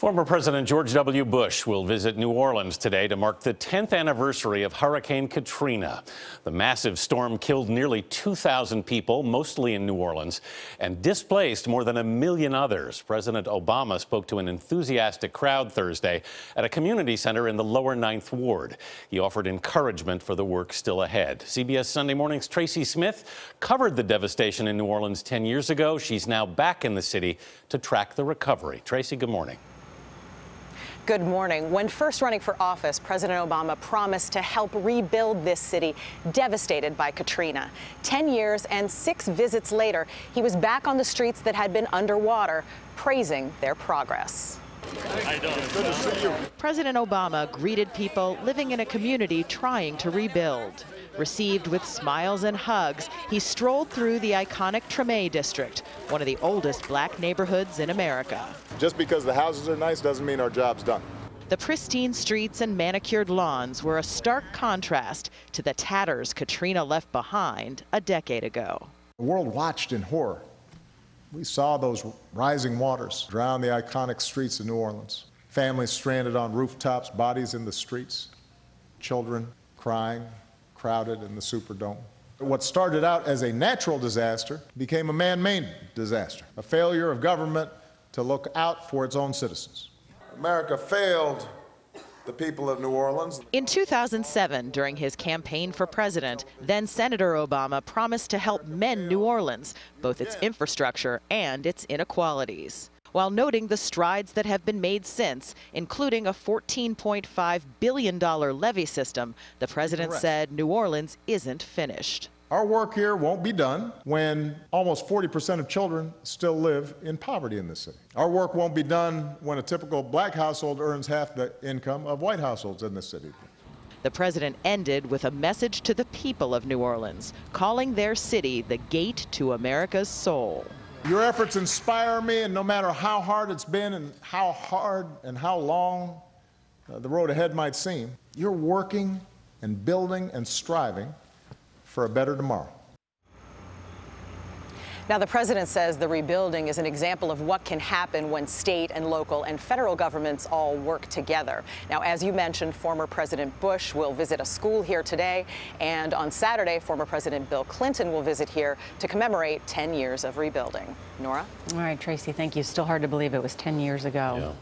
Former President George W. Bush will visit New Orleans today to mark the 10th anniversary of Hurricane Katrina. The massive storm killed nearly 2,000 people, mostly in New Orleans, and displaced more than 1 million others. President Obama spoke to an enthusiastic crowd Thursday at a community center in the lower 9th Ward. He offered encouragement for the work still ahead. CBS Sunday Morning's Tracy Smith covered the devastation in New Orleans 10 years ago. She's now back in the city to track the recovery. Tracy, good morning. Good morning. When first running for office, President Obama promised to help rebuild this city devastated by Katrina. 10 years and 6 visits later, he was back on the streets that had been underwater, praising their progress. President Obama greeted people living in a community trying to rebuild. Received with smiles and hugs, he strolled through the iconic Treme district, one of the oldest black neighborhoods in America. Just because the houses are nice doesn't mean our job's done. The pristine streets and manicured lawns were a stark contrast to the tatters Katrina left behind a decade ago. The world watched in horror. We saw those rising waters drown the iconic streets of New Orleans. Families stranded on rooftops, bodies in the streets, children crying, crowded in the Superdome. What started out as a natural disaster became a man-made disaster, a failure of government to look out for its own citizens. America failed the people of New Orleans. In 2007, during his campaign for president, then Senator Obama promised to help mend New Orleans, both its infrastructure and its inequalities, while noting the strides that have been made since, including a $14.5 billion levee system. The president said New Orleans isn't finished. Our work here won't be done when almost 40% of children still live in poverty in this city. Our work won't be done when a typical black household earns half the income of white households in this city. The president ended with a message to the people of New Orleans, calling their city the gate to America's soul. Your efforts inspire me, and no matter how hard it's been and how long the road ahead might seem, you're working and building and striving for a better tomorrow. Now, the president says the rebuilding is an example of what can happen when state and local and federal governments all work together. Now, as you mentioned, former President Bush will visit a school here today, and on Saturday, former President Bill Clinton will visit here to commemorate 10 years of rebuilding. Nora? All right, Tracy, thank you. Still hard to believe it was 10 years ago. Yeah.